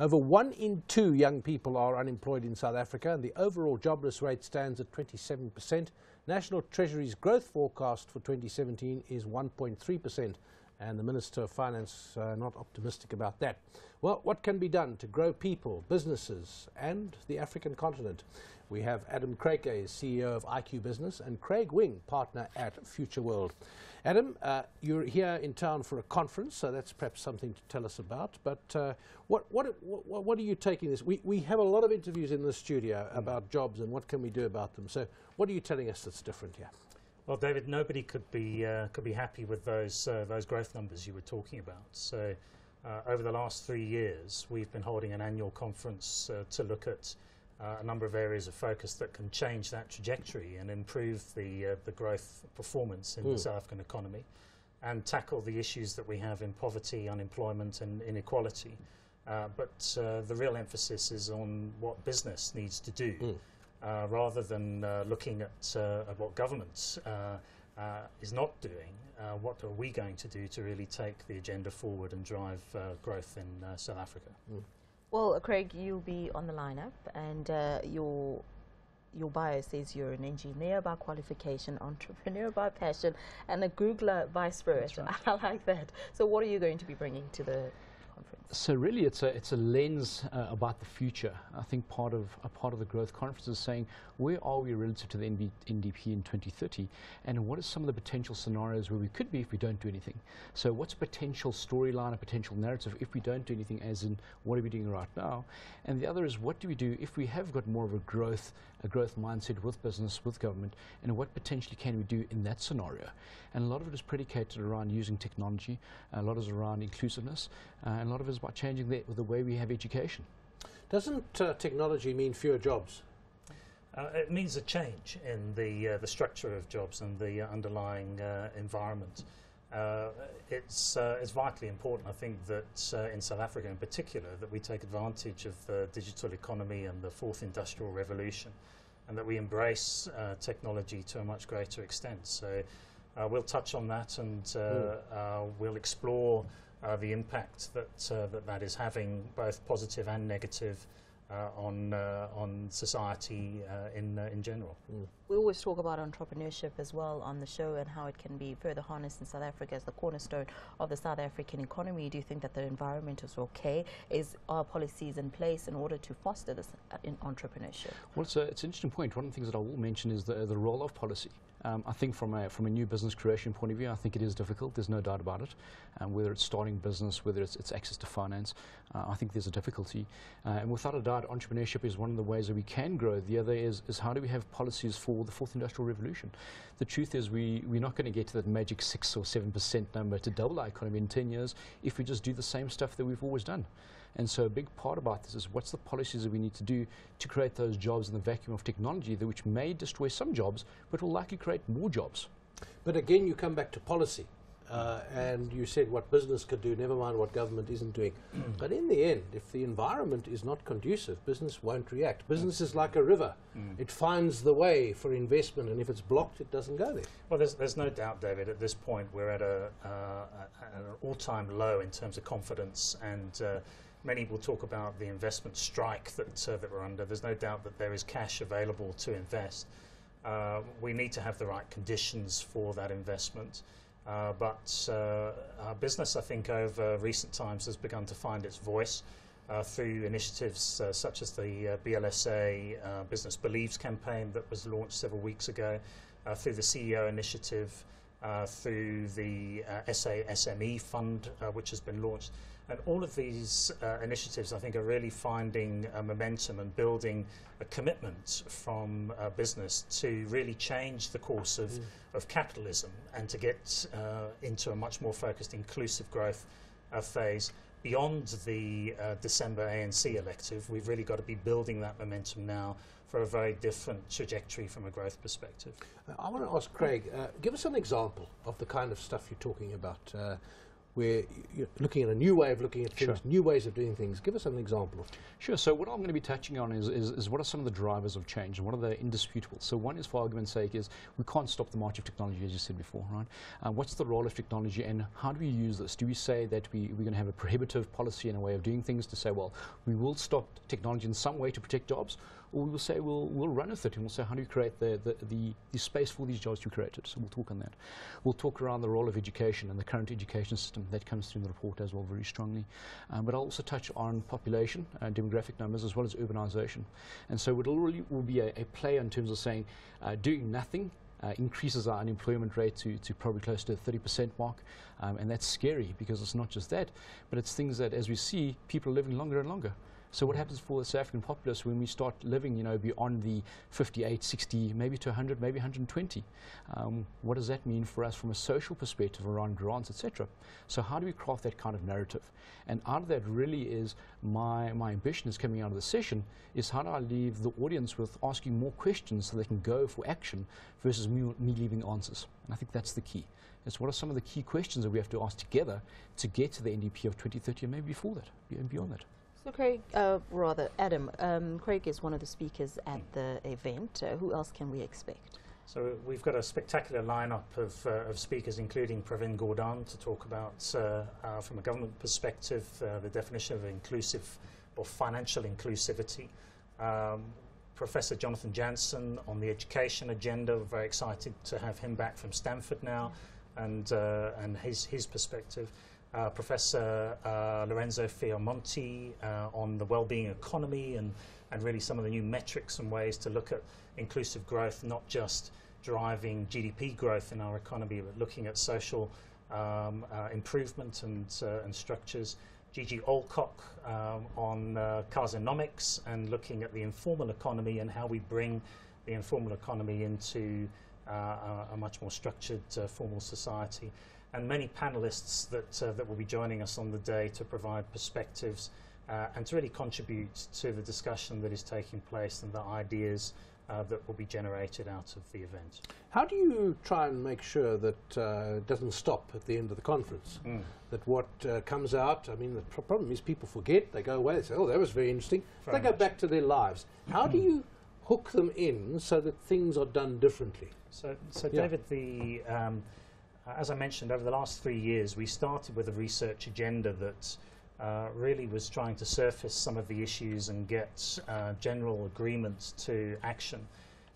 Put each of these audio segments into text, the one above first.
Over 1 in 2 young people are unemployed in South Africa, and the overall jobless rate stands at 27%. National Treasury's growth forecast for 2017 is 1.3%, and the Minister of Finance not optimistic about that. Well, what can be done to grow people, businesses, and the African continent? We have Adam Craker, CEO of IQbusiness, and Craig Wing, partner at Future World. Adam, you're here in town for a conference, so that's perhaps something to tell us about. But what are you taking this? We have a lot of interviews in the studio about jobs and what can we do about them. So what are you telling us that's different here? Well, David, nobody could be happy with those growth numbers you were talking about. So over the last 3 years, we've been holding an annual conference to look at a number of areas of focus that can change that trajectory and improve the growth performance in the South African economy and tackle the issues that we have in poverty, unemployment and inequality. But the real emphasis is on what business needs to do rather than looking at what government is not doing. What are we going to do to really take the agenda forward and drive growth in South Africa? Well, Craig, you'll be on the lineup, and your bio says you're an engineer by qualification, entrepreneur by passion, and a Googler by spirit. Right. I like that. So what are you going to be bringing to the conference? So really it's a lens about the future. I think part of the growth conference is saying, where are we relative to the NDP in 2030, and what are some of the potential scenarios where we could be if we don't do anything? So what's a potential storyline, a potential narrative if we don't do anything, as in what are we doing right now? And the other is, what do we do if we have got more of a growth mindset with business, with government, and what potentially can we do in that scenario? And a lot of it is predicated around using technology, a lot is around inclusiveness, and a lot of it is about changing the way we have education. Doesn't technology mean fewer jobs? It means a change in the structure of jobs and the underlying environment. It's vitally important, I think, that in South Africa in particular, that we take advantage of the digital economy and the fourth industrial revolution, and that we embrace technology to a much greater extent. So we'll touch on that, and we'll explore the impact that is having, both positive and negative, on society in general. We always talk about entrepreneurship as well on the show, and how it can be further harnessed in South Africa as the cornerstone of the South African economy. Do you think that the environment is okay? Are policies in place in order to foster this in entrepreneurship? Well, it's an interesting point. One of the things that I will mention is the role of policy. I think from a new business creation point of view, I think it is difficult. There's no doubt about it. Whether it's starting business, whether it's access to finance, I think there's a difficulty. And without a doubt, entrepreneurship is one of the ways that we can grow. The other is how do we have policies for the fourth industrial revolution? The truth is we're not going to get to that magic 6 or 7% number to double our economy in 10 years if we just do the same stuff that we've always done. And so a big part about this is, what's the policies that we need to do to create those jobs in the vacuum of technology, that which may destroy some jobs, but will likely create more jobs. But again, you come back to policy. And you said what business could do, never mind what government isn't doing. But in the end, if the environment is not conducive, business won't react. Business is like a river. It finds the way for investment, and if it's blocked, it doesn't go there. Well, there's no doubt, David, at this point we're at an all-time low in terms of confidence, and many will talk about the investment strike that we're under. There's no doubt that there is cash available to invest. We need to have the right conditions for that investment. But our business, I think, over recent times has begun to find its voice through initiatives such as the BLSA Business Believes campaign that was launched several weeks ago, through the CEO initiative, through the SA SME Fund, which has been launched. And all of these initiatives, I think, are really finding momentum and building a commitment from business to really change the course of capitalism, and to get into a much more focused, inclusive growth phase. Beyond the December ANC elective, we've really got to be building that momentum now for a very different trajectory from a growth perspective. I want to ask Craig, give us an example of the kind of stuff you're talking about. where you're looking at a new way of looking at things, Sure. new ways of doing things. Give us an example of. Sure. So what I'm going to be touching on is what are some of the drivers of change and what are the indisputables. So one is, for argument's sake, is we can't stop the march of technology, as you said before, right? What's the role of technology and how do we use this? Do we say that we're going to have a prohibitive policy and a way of doing things to say, well, we will stop technology in some way to protect jobs, or we will say we'll run with it and we'll say how do we create the space for these jobs to be created? So we'll talk on that. We'll talk around the role of education and the current education system. That comes through in the report as well very strongly. But I'll also touch on population, demographic numbers, as well as urbanization. And so it really will be a play in terms of saying doing nothing increases our unemployment rate to probably close to the 30% mark. And that's scary because it's not just that, but it's things that, as we see, people are living longer and longer. So what happens for the South African populace when we start living, you know, beyond the 58, 60, maybe to 100, maybe 120? What does that mean for us from a social perspective around grants, etc.? So how do we craft that kind of narrative? And out of that really is my ambition is coming out of the session is how do I leave the audience with asking more questions so they can go for action versus me leaving answers. And I think that's the key. It's what are some of the key questions that we have to ask together to get to the NDP of 2030 and maybe before that and beyond that. So Craig, Adam, Craig is one of the speakers at the event. Who else can we expect? So we've got a spectacular lineup of speakers, including Pravin Gordhan, to talk about, from a government perspective, the definition of inclusive or financial inclusivity. Professor Jonathan Jansen on the education agenda. We're very excited to have him back from Stanford now, and his perspective. Professor Lorenzo Fiamonti on the well-being economy and really some of the new metrics and ways to look at inclusive growth, not just driving GDP growth in our economy, but looking at social improvement and structures. Gigi Alcock on carsonomics and looking at the informal economy and how we bring the informal economy into a much more structured formal society. And many panelists that will be joining us on the day to provide perspectives and to really contribute to the discussion that is taking place and the ideas that will be generated out of the event. How do you try and make sure that it doesn't stop at the end of the conference? That what comes out, I mean, the problem is people forget, they go away, they say, oh, that was very interesting. They go back to their lives. How do you hook them in so that things are done differently? So David, as I mentioned, over the last 3 years, we started with a research agenda that really was trying to surface some of the issues and get general agreement to action.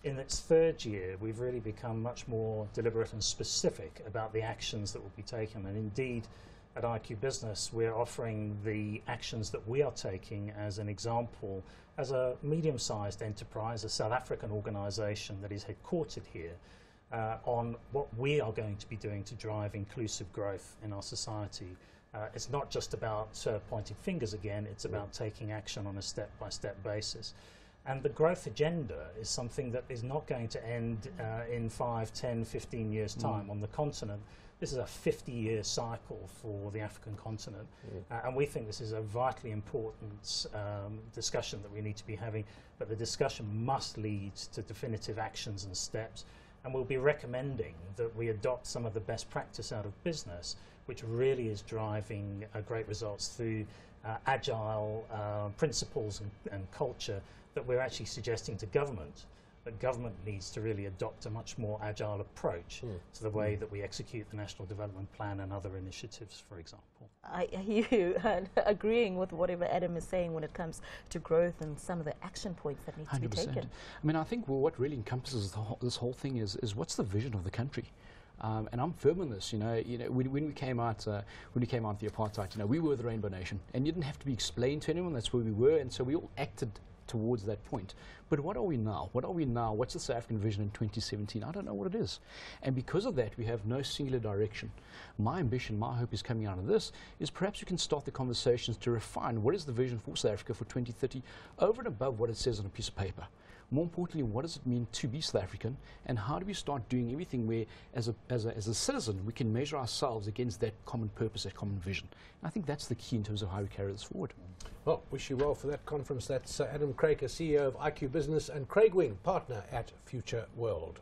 In its third year, we've really become much more deliberate and specific about the actions that will be taken. And indeed, at IQbusiness, we're offering the actions that we are taking as an example, as a medium-sized enterprise, a South African organization that is headquartered here, on what we are going to be doing to drive inclusive growth in our society. It's not just about pointing fingers again, it's about taking action on a step-by-step basis. And the growth agenda is something that is not going to end in 5, 10, 15 years' time on the continent. This is a 50-year cycle for the African continent. And we think this is a vitally important discussion that we need to be having, but the discussion must lead to definitive actions and steps. And we'll be recommending that we adopt some of the best practice out of business, which really is driving great results through agile principles and culture that we're actually suggesting to government. That government needs to really adopt a much more agile approach to the way that we execute the National Development Plan and other initiatives, for example. I hear you agreeing with whatever Adam is saying when it comes to growth and some of the action points that need to be taken. I mean, I think what really encompasses this whole thing is what's the vision of the country? And I'm firm on this. When we came out, the apartheid, we were the Rainbow Nation, and you didn't have to be explained to anyone. That's where we were, and so we all acted towards that point. But what are we now? What's the South African vision in 2017? I don't know what it is. And because of that, we have no singular direction. My ambition, my hope is coming out of this is perhaps we can start the conversations to refine what is the vision for South Africa for 2030 over and above what it says on a piece of paper. More importantly, what does it mean to be South African, and how do we start doing everything where, as a citizen, we can measure ourselves against that common purpose, that common vision? And I think that's the key in terms of how we carry this forward. Well, wish you well for that conference. That's Adam Craker, CEO of IQbusiness, and Craig Wing, partner at Future World.